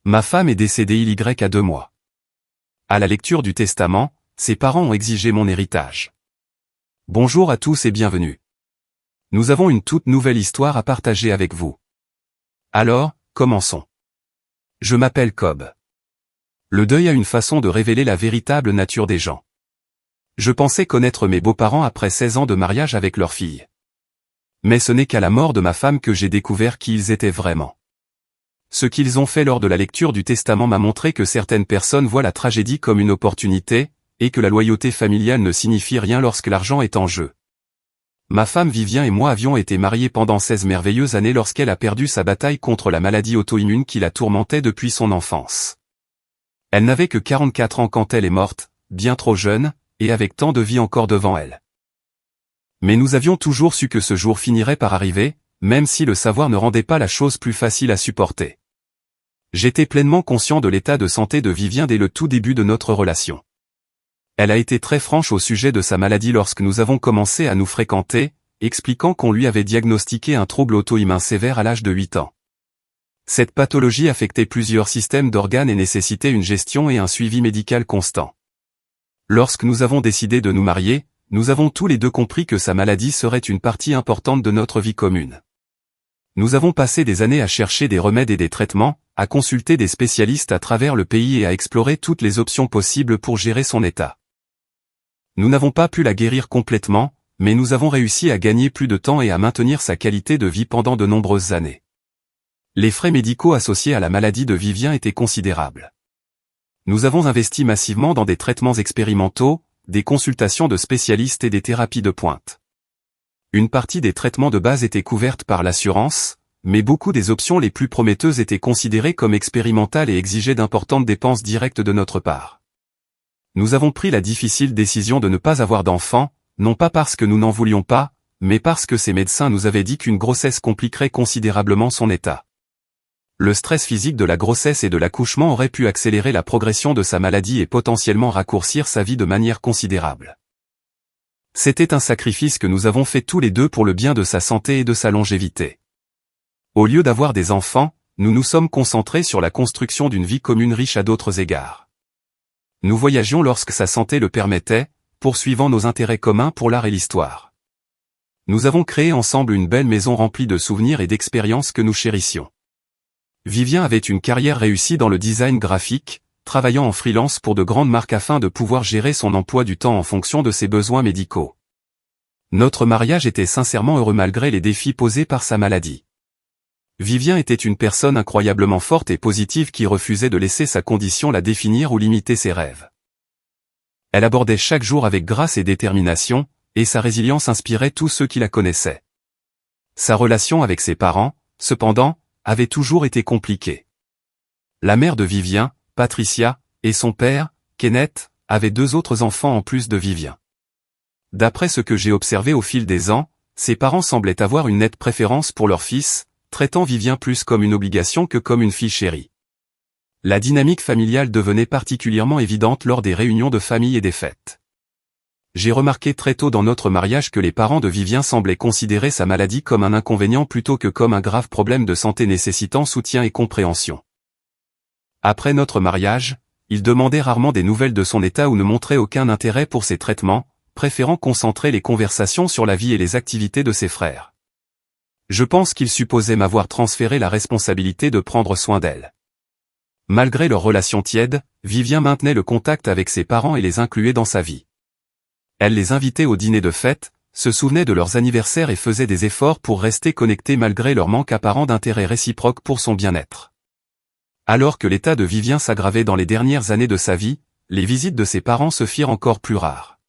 Ma femme est décédée il y a 2 mois. À la lecture du testament, ses parents ont exigé mon héritage. Bonjour à tous et bienvenue. Nous avons une toute nouvelle histoire à partager avec vous. Alors, commençons. Je m'appelle Cobb. Le deuil a une façon de révéler la véritable nature des gens. Je pensais connaître mes beaux-parents après 16 ans de mariage avec leur fille. Mais ce n'est qu'à la mort de ma femme que j'ai découvert qui ils étaient vraiment. Ce qu'ils ont fait lors de la lecture du testament m'a montré que certaines personnes voient la tragédie comme une opportunité, et que la loyauté familiale ne signifie rien lorsque l'argent est en jeu. Ma femme Vivien et moi avions été mariés pendant 16 merveilleuses années lorsqu'elle a perdu sa bataille contre la maladie auto-immune qui la tourmentait depuis son enfance. Elle n'avait que 44 ans quand elle est morte, bien trop jeune, et avec tant de vie encore devant elle. Mais nous avions toujours su que ce jour finirait par arriver, même si le savoir ne rendait pas la chose plus facile à supporter. J'étais pleinement conscient de l'état de santé de Vivien dès le tout début de notre relation. Elle a été très franche au sujet de sa maladie lorsque nous avons commencé à nous fréquenter, expliquant qu'on lui avait diagnostiqué un trouble auto-immun sévère à l'âge de 8 ans. Cette pathologie affectait plusieurs systèmes d'organes et nécessitait une gestion et un suivi médical constant. Lorsque nous avons décidé de nous marier, nous avons tous les deux compris que sa maladie serait une partie importante de notre vie commune. Nous avons passé des années à chercher des remèdes et des traitements, à consulter des spécialistes à travers le pays et à explorer toutes les options possibles pour gérer son état. Nous n'avons pas pu la guérir complètement, mais nous avons réussi à gagner plus de temps et à maintenir sa qualité de vie pendant de nombreuses années. Les frais médicaux associés à la maladie de Vivien étaient considérables. Nous avons investi massivement dans des traitements expérimentaux, des consultations de spécialistes et des thérapies de pointe. Une partie des traitements de base était couverte par l'assurance, mais beaucoup des options les plus prometteuses étaient considérées comme expérimentales et exigeaient d'importantes dépenses directes de notre part. Nous avons pris la difficile décision de ne pas avoir d'enfants, non pas parce que nous n'en voulions pas, mais parce que ces médecins nous avaient dit qu'une grossesse compliquerait considérablement son état. Le stress physique de la grossesse et de l'accouchement aurait pu accélérer la progression de sa maladie et potentiellement raccourcir sa vie de manière considérable. C'était un sacrifice que nous avons fait tous les deux pour le bien de sa santé et de sa longévité. Au lieu d'avoir des enfants, nous nous sommes concentrés sur la construction d'une vie commune riche à d'autres égards. Nous voyagions lorsque sa santé le permettait, poursuivant nos intérêts communs pour l'art et l'histoire. Nous avons créé ensemble une belle maison remplie de souvenirs et d'expériences que nous chérissions. Vivien avait une carrière réussie dans le design graphique, travaillant en freelance pour de grandes marques afin de pouvoir gérer son emploi du temps en fonction de ses besoins médicaux. Notre mariage était sincèrement heureux malgré les défis posés par sa maladie. Vivien était une personne incroyablement forte et positive qui refusait de laisser sa condition la définir ou limiter ses rêves. Elle abordait chaque jour avec grâce et détermination, et sa résilience inspirait tous ceux qui la connaissaient. Sa relation avec ses parents, cependant, avait toujours été compliquée. La mère de Vivien, Patricia, et son père, Kenneth, avaient 2 autres enfants en plus de Vivien. D'après ce que j'ai observé au fil des ans, ses parents semblaient avoir une nette préférence pour leur fils, traitant Vivien plus comme une obligation que comme une fille chérie. La dynamique familiale devenait particulièrement évidente lors des réunions de famille et des fêtes. J'ai remarqué très tôt dans notre mariage que les parents de Vivien semblaient considérer sa maladie comme un inconvénient plutôt que comme un grave problème de santé nécessitant soutien et compréhension. Après notre mariage, ils demandaient rarement des nouvelles de son état ou ne montraient aucun intérêt pour ses traitements, préférant concentrer les conversations sur la vie et les activités de ses frères. Je pense qu'ils supposaient m'avoir transféré la responsabilité de prendre soin d'elle. Malgré leur relation tiède, Vivien maintenait le contact avec ses parents et les incluait dans sa vie. Elle les invitait au dîner de fête, se souvenait de leurs anniversaires et faisait des efforts pour rester connectés malgré leur manque apparent d'intérêt réciproque pour son bien-être. Alors que l'état de Vivien s'aggravait dans les dernières années de sa vie, les visites de ses parents se firent encore plus rares.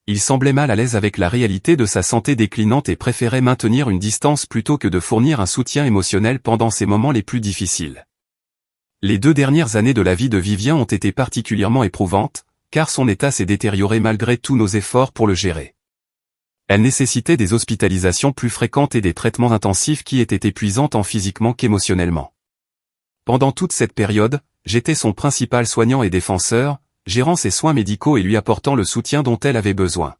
Ils semblaient mal à l'aise avec la réalité de sa santé déclinante et préféraient maintenir une distance plutôt que de fournir un soutien émotionnel pendant ces moments les plus difficiles. Les 2 dernières années de la vie de Vivien ont été particulièrement éprouvantes, car son état s'est détérioré malgré tous nos efforts pour le gérer. Elle nécessitait des hospitalisations plus fréquentes et des traitements intensifs qui étaient épuisants tant physiquement qu'émotionnellement. Pendant toute cette période, j'étais son principal soignant et défenseur, gérant ses soins médicaux et lui apportant le soutien dont elle avait besoin.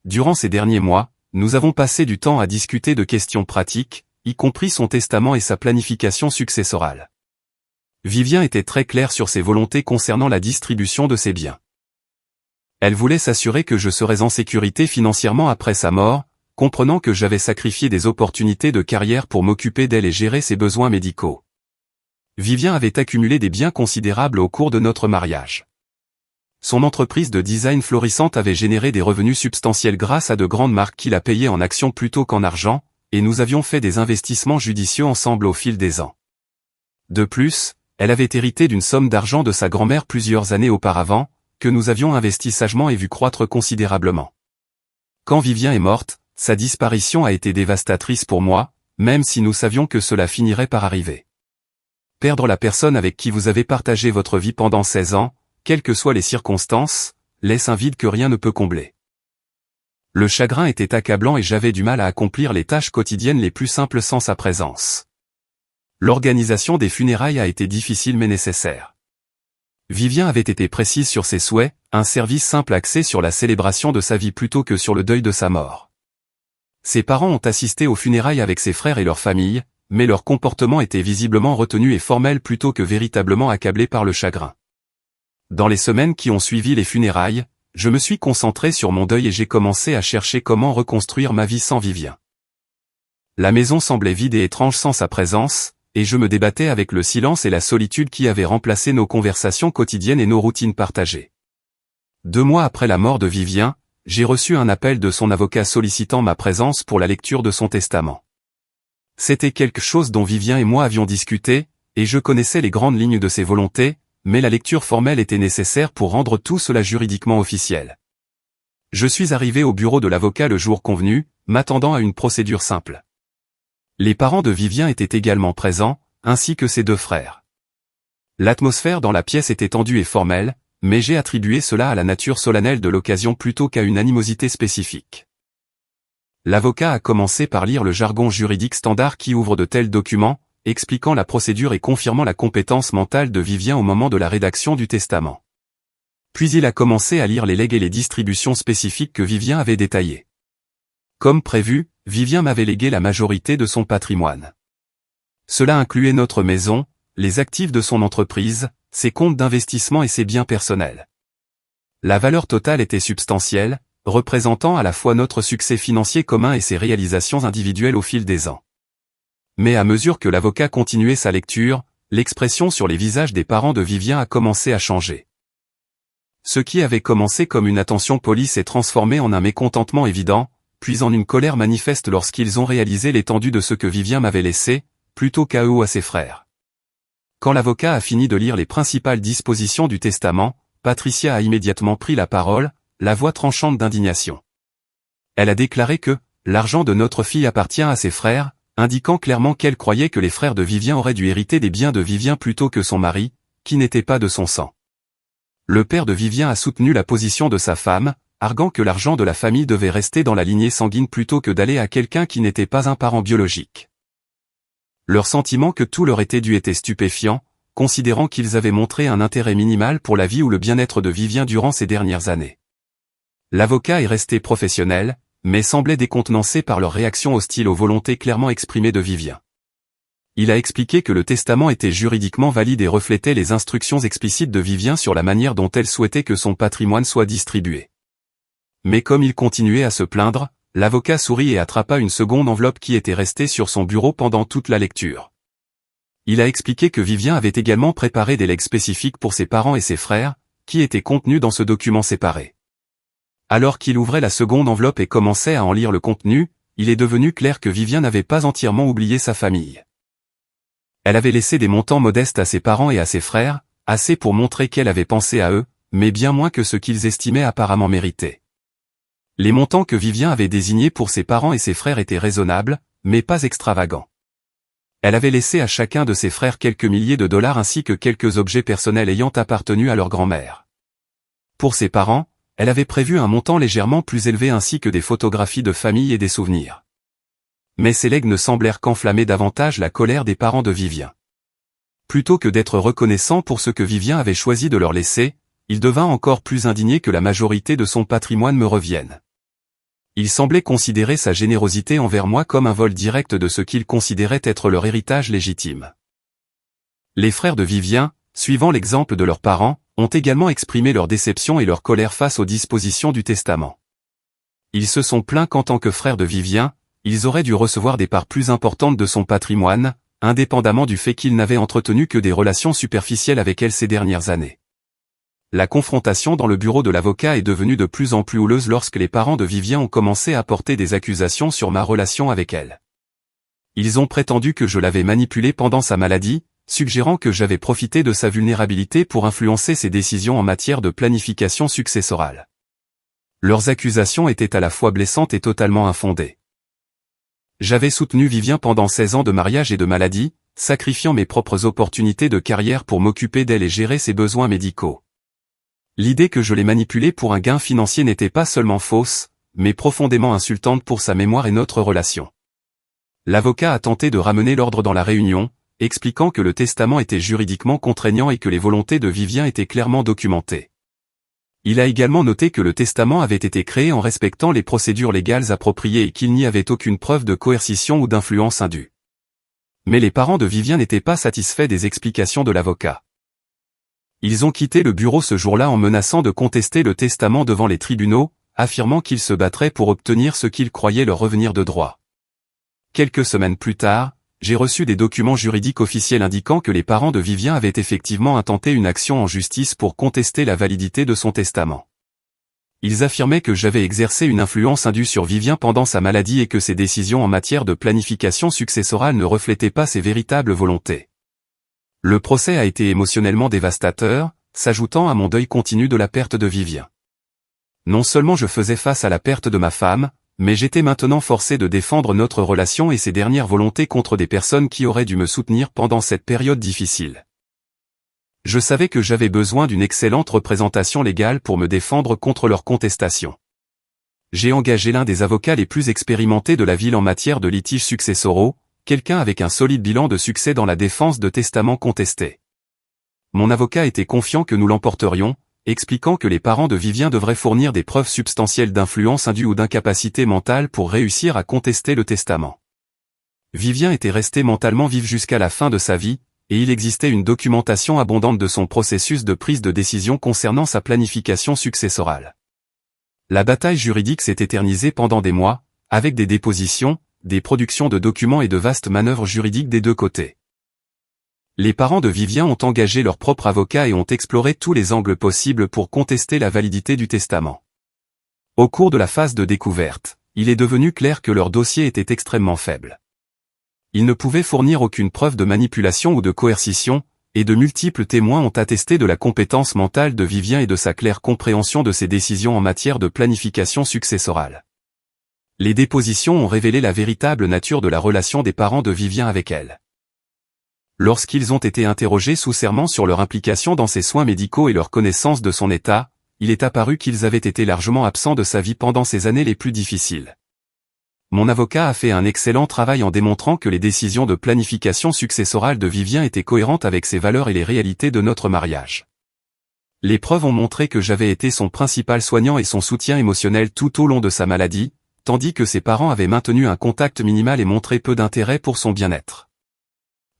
Durant ces derniers mois, nous avons passé du temps à discuter de questions pratiques, y compris son testament et sa planification successorale. Vivien était très claire sur ses volontés concernant la distribution de ses biens. Elle voulait s'assurer que je serais en sécurité financièrement après sa mort, comprenant que j'avais sacrifié des opportunités de carrière pour m'occuper d'elle et gérer ses besoins médicaux. Vivien avait accumulé des biens considérables au cours de notre mariage. Son entreprise de design florissante avait généré des revenus substantiels grâce à de grandes marques qu'il a payées en actions plutôt qu'en argent, et nous avions fait des investissements judicieux ensemble au fil des ans. De plus, elle avait hérité d'une somme d'argent de sa grand-mère plusieurs années auparavant, que nous avions investi sagement et vu croître considérablement. Quand Vivien est morte, sa disparition a été dévastatrice pour moi, même si nous savions que cela finirait par arriver. Perdre la personne avec qui vous avez partagé votre vie pendant 16 ans, quelles que soient les circonstances, laisse un vide que rien ne peut combler. Le chagrin était accablant et j'avais du mal à accomplir les tâches quotidiennes les plus simples sans sa présence. L'organisation des funérailles a été difficile mais nécessaire. Vivien avait été précise sur ses souhaits, un service simple axé sur la célébration de sa vie plutôt que sur le deuil de sa mort. Ses parents ont assisté aux funérailles avec ses frères et leurs familles, mais leur comportement était visiblement retenu et formel plutôt que véritablement accablé par le chagrin. Dans les semaines qui ont suivi les funérailles, je me suis concentré sur mon deuil et j'ai commencé à chercher comment reconstruire ma vie sans Vivien. La maison semblait vide et étrange sans sa présence, et je me débattais avec le silence et la solitude qui avaient remplacé nos conversations quotidiennes et nos routines partagées. 2 mois après la mort de Vivien, j'ai reçu un appel de son avocat sollicitant ma présence pour la lecture de son testament. C'était quelque chose dont Vivien et moi avions discuté, et je connaissais les grandes lignes de ses volontés, mais la lecture formelle était nécessaire pour rendre tout cela juridiquement officiel. Je suis arrivé au bureau de l'avocat le jour convenu, m'attendant à une procédure simple. Les parents de Vivien étaient également présents, ainsi que ses 2 frères. L'atmosphère dans la pièce était tendue et formelle, mais j'ai attribué cela à la nature solennelle de l'occasion plutôt qu'à une animosité spécifique. L'avocat a commencé par lire le jargon juridique standard qui ouvre de tels documents, expliquant la procédure et confirmant la compétence mentale de Vivien au moment de la rédaction du testament. Puis il a commencé à lire les legs et les distributions spécifiques que Vivien avait détaillées. Comme prévu, Vivien m'avait légué la majorité de son patrimoine. Cela incluait notre maison, les actifs de son entreprise, ses comptes d'investissement et ses biens personnels. La valeur totale était substantielle, représentant à la fois notre succès financier commun et ses réalisations individuelles au fil des ans. Mais à mesure que l'avocat continuait sa lecture, l'expression sur les visages des parents de Vivien a commencé à changer. Ce qui avait commencé comme une attention polie s'est transformé en un mécontentement évident, puis en une colère manifeste lorsqu'ils ont réalisé l'étendue de ce que Vivien m'avait laissé, plutôt qu'à eux ou à ses frères. Quand l'avocat a fini de lire les principales dispositions du testament, Patricia a immédiatement pris la parole, la voix tranchante d'indignation. Elle a déclaré que « l'argent de notre fille appartient à ses frères », indiquant clairement qu'elle croyait que les frères de Vivien auraient dû hériter des biens de Vivien plutôt que son mari, qui n'était pas de son sang. Le père de Vivien a soutenu la position de sa femme, arguant que l'argent de la famille devait rester dans la lignée sanguine plutôt que d'aller à quelqu'un qui n'était pas un parent biologique. Leur sentiment que tout leur était dû était stupéfiant, considérant qu'ils avaient montré un intérêt minimal pour la vie ou le bien-être de Vivien durant ces dernières années. L'avocat est resté professionnel, mais semblait décontenancé par leur réaction hostile aux volontés clairement exprimées de Vivien. Il a expliqué que le testament était juridiquement valide et reflétait les instructions explicites de Vivien sur la manière dont elle souhaitait que son patrimoine soit distribué. Mais comme il continuait à se plaindre, l'avocat sourit et attrapa une seconde enveloppe qui était restée sur son bureau pendant toute la lecture. Il a expliqué que Vivien avait également préparé des legs spécifiques pour ses parents et ses frères, qui étaient contenus dans ce document séparé. Alors qu'il ouvrait la seconde enveloppe et commençait à en lire le contenu, il est devenu clair que Vivien n'avait pas entièrement oublié sa famille. Elle avait laissé des montants modestes à ses parents et à ses frères, assez pour montrer qu'elle avait pensé à eux, mais bien moins que ce qu'ils estimaient apparemment mériter. Les montants que Vivien avait désignés pour ses parents et ses frères étaient raisonnables, mais pas extravagants. Elle avait laissé à chacun de ses frères quelques milliers de dollars ainsi que quelques objets personnels ayant appartenu à leur grand-mère. Pour ses parents, elle avait prévu un montant légèrement plus élevé ainsi que des photographies de famille et des souvenirs. Mais ces legs ne semblèrent qu'enflammer davantage la colère des parents de Vivien. Plutôt que d'être reconnaissant pour ce que Vivien avait choisi de leur laisser, il devint encore plus indigné que la majorité de son patrimoine me revienne. Il semblait considérer sa générosité envers moi comme un vol direct de ce qu'il considérait être leur héritage légitime. Les frères de Vivien, suivant l'exemple de leurs parents, ont également exprimé leur déception et leur colère face aux dispositions du testament. Ils se sont plaints qu'en tant que frères de Vivien, ils auraient dû recevoir des parts plus importantes de son patrimoine, indépendamment du fait qu'ils n'avaient entretenu que des relations superficielles avec elle ces dernières années. La confrontation dans le bureau de l'avocat est devenue de plus en plus houleuse lorsque les parents de Vivien ont commencé à porter des accusations sur ma relation avec elle. Ils ont prétendu que je l'avais manipulée pendant sa maladie, suggérant que j'avais profité de sa vulnérabilité pour influencer ses décisions en matière de planification successorale. Leurs accusations étaient à la fois blessantes et totalement infondées. J'avais soutenu Vivien pendant 16 ans de mariage et de maladie, sacrifiant mes propres opportunités de carrière pour m'occuper d'elle et gérer ses besoins médicaux. L'idée que je l'ai manipulée pour un gain financier n'était pas seulement fausse, mais profondément insultante pour sa mémoire et notre relation. L'avocat a tenté de ramener l'ordre dans la réunion, expliquant que le testament était juridiquement contraignant et que les volontés de Vivien étaient clairement documentées. Il a également noté que le testament avait été créé en respectant les procédures légales appropriées et qu'il n'y avait aucune preuve de coercition ou d'influence indue. Mais les parents de Vivien n'étaient pas satisfaits des explications de l'avocat. Ils ont quitté le bureau ce jour-là en menaçant de contester le testament devant les tribunaux, affirmant qu'ils se battraient pour obtenir ce qu'ils croyaient leur revenir de droit. Quelques semaines plus tard, j'ai reçu des documents juridiques officiels indiquant que les parents de Vivien avaient effectivement intenté une action en justice pour contester la validité de son testament. Ils affirmaient que j'avais exercé une influence indue sur Vivien pendant sa maladie et que ses décisions en matière de planification successorale ne reflétaient pas ses véritables volontés. Le procès a été émotionnellement dévastateur, s'ajoutant à mon deuil continu de la perte de Vivien. Non seulement je faisais face à la perte de ma femme, mais j'étais maintenant forcé de défendre notre relation et ses dernières volontés contre des personnes qui auraient dû me soutenir pendant cette période difficile. Je savais que j'avais besoin d'une excellente représentation légale pour me défendre contre leurs contestations. J'ai engagé l'un des avocats les plus expérimentés de la ville en matière de litiges successoraux, quelqu'un avec un solide bilan de succès dans la défense de testaments contestés. Mon avocat était confiant que nous l'emporterions, expliquant que les parents de Vivien devraient fournir des preuves substantielles d'influence indue ou d'incapacité mentale pour réussir à contester le testament. Vivien était resté mentalement vif jusqu'à la fin de sa vie, et il existait une documentation abondante de son processus de prise de décision concernant sa planification successorale. La bataille juridique s'est éternisée pendant des mois, avec des dépositions, des productions de documents et de vastes manœuvres juridiques des deux côtés. Les parents de Vivien ont engagé leur propre avocat et ont exploré tous les angles possibles pour contester la validité du testament. Au cours de la phase de découverte, il est devenu clair que leur dossier était extrêmement faible. Ils ne pouvaient fournir aucune preuve de manipulation ou de coercition, et de multiples témoins ont attesté de la compétence mentale de Vivien et de sa claire compréhension de ses décisions en matière de planification successorale. Les dépositions ont révélé la véritable nature de la relation des parents de Vivien avec elle. Lorsqu'ils ont été interrogés sous serment sur leur implication dans ses soins médicaux et leur connaissance de son état, il est apparu qu'ils avaient été largement absents de sa vie pendant ces années les plus difficiles. Mon avocat a fait un excellent travail en démontrant que les décisions de planification successorale de Vivien étaient cohérentes avec ses valeurs et les réalités de notre mariage. Les preuves ont montré que j'avais été son principal soignant et son soutien émotionnel tout au long de sa maladie, tandis que ses parents avaient maintenu un contact minimal et montré peu d'intérêt pour son bien-être.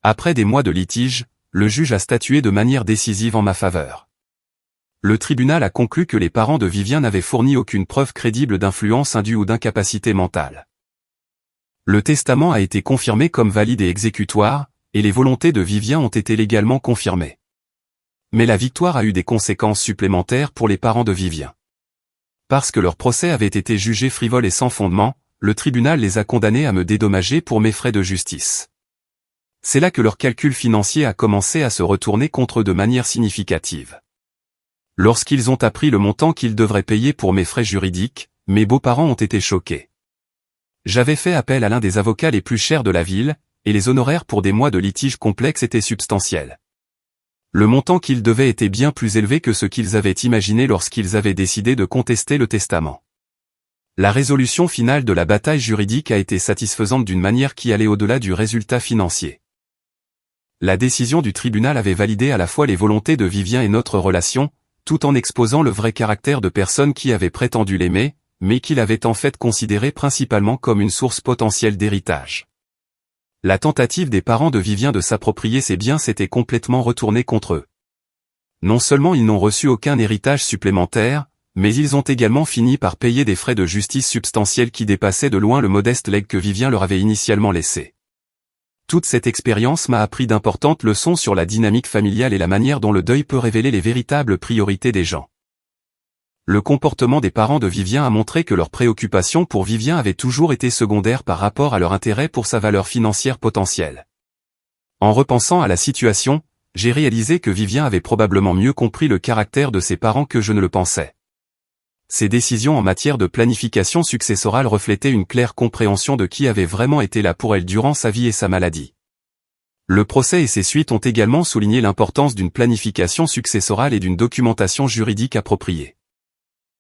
Après des mois de litige, le juge a statué de manière décisive en ma faveur. Le tribunal a conclu que les parents de Vivien n'avaient fourni aucune preuve crédible d'influence indue ou d'incapacité mentale. Le testament a été confirmé comme valide et exécutoire, et les volontés de Vivien ont été légalement confirmées. Mais la victoire a eu des conséquences supplémentaires pour les parents de Vivien. Parce que leur procès avait été jugé frivole et sans fondement, le tribunal les a condamnés à me dédommager pour mes frais de justice. C'est là que leur calcul financier a commencé à se retourner contre eux de manière significative. Lorsqu'ils ont appris le montant qu'ils devraient payer pour mes frais juridiques, mes beaux-parents ont été choqués. J'avais fait appel à l'un des avocats les plus chers de la ville, et les honoraires pour des mois de litige complexes étaient substantiels. Le montant qu'ils devaient était bien plus élevé que ce qu'ils avaient imaginé lorsqu'ils avaient décidé de contester le testament. La résolution finale de la bataille juridique a été satisfaisante d'une manière qui allait au-delà du résultat financier. La décision du tribunal avait validé à la fois les volontés de Vivien et notre relation, tout en exposant le vrai caractère de personnes qui avaient prétendu l'aimer, mais qu'il avait en fait considéré principalement comme une source potentielle d'héritage. La tentative des parents de Vivien de s'approprier ses biens s'était complètement retournée contre eux. Non seulement ils n'ont reçu aucun héritage supplémentaire, mais ils ont également fini par payer des frais de justice substantiels qui dépassaient de loin le modeste legs que Vivien leur avait initialement laissé. Toute cette expérience m'a appris d'importantes leçons sur la dynamique familiale et la manière dont le deuil peut révéler les véritables priorités des gens. Le comportement des parents de Vivien a montré que leur préoccupation pour Vivien avait toujours été secondaire par rapport à leur intérêt pour sa valeur financière potentielle. En repensant à la situation, j'ai réalisé que Vivien avait probablement mieux compris le caractère de ses parents que je ne le pensais. Ses décisions en matière de planification successorale reflétaient une claire compréhension de qui avait vraiment été là pour elle durant sa vie et sa maladie. Le procès et ses suites ont également souligné l'importance d'une planification successorale et d'une documentation juridique appropriée.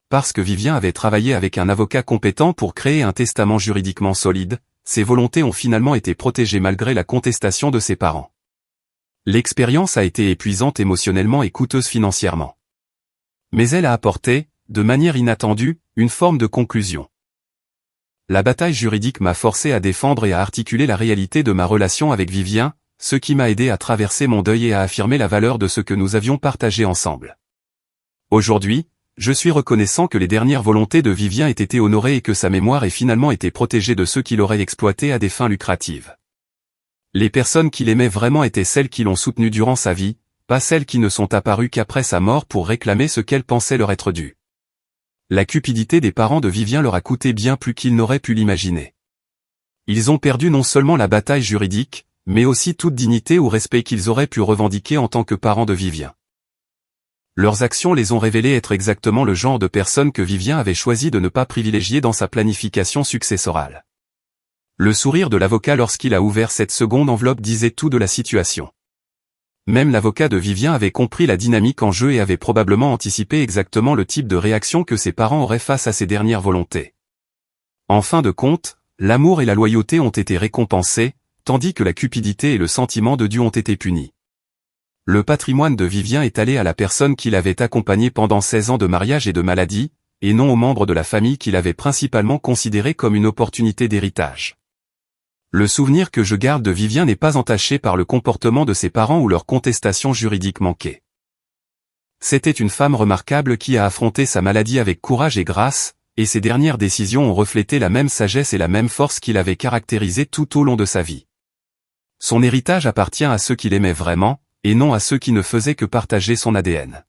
Parce que Vivien avait travaillé avec un avocat compétent pour créer un testament juridiquement solide, ses volontés ont finalement été protégées malgré la contestation de ses parents. L'expérience a été épuisante émotionnellement et coûteuse financièrement. Mais elle a apporté, de manière inattendue, une forme de conclusion. La bataille juridique m'a forcé à défendre et à articuler la réalité de ma relation avec Vivien, ce qui m'a aidé à traverser mon deuil et à affirmer la valeur de ce que nous avions partagé ensemble. Aujourd'hui, je suis reconnaissant que les dernières volontés de Vivien aient été honorées et que sa mémoire ait finalement été protégée de ceux qui l'auraient exploité à des fins lucratives. Les personnes qu'il aimait vraiment étaient celles qui l'ont soutenu durant sa vie, pas celles qui ne sont apparues qu'après sa mort pour réclamer ce qu'elles pensaient leur être dû. La cupidité des parents de Vivien leur a coûté bien plus qu'ils n'auraient pu l'imaginer. Ils ont perdu non seulement la bataille juridique, mais aussi toute dignité ou respect qu'ils auraient pu revendiquer en tant que parents de Vivien. Leurs actions les ont révélés être exactement le genre de personnes que Vivien avait choisi de ne pas privilégier dans sa planification successorale. Le sourire de l'avocat lorsqu'il a ouvert cette seconde enveloppe disait tout de la situation. Même l'avocat de Vivien avait compris la dynamique en jeu et avait probablement anticipé exactement le type de réaction que ses parents auraient face à ses dernières volontés. En fin de compte, l'amour et la loyauté ont été récompensés, tandis que la cupidité et le sentiment de dû ont été punis. Le patrimoine de Vivien est allé à la personne qui l'avait accompagné pendant 16 ans de mariage et de maladie, et non aux membres de la famille qu'il avait principalement considéré comme une opportunité d'héritage. Le souvenir que je garde de Vivien n'est pas entaché par le comportement de ses parents ou leur contestation juridique manquée. C'était une femme remarquable qui a affronté sa maladie avec courage et grâce, et ses dernières décisions ont reflété la même sagesse et la même force qui l'avait caractérisée tout au long de sa vie. Son héritage appartient à ceux qui l'aimaient vraiment, et non à ceux qui ne faisaient que partager son ADN.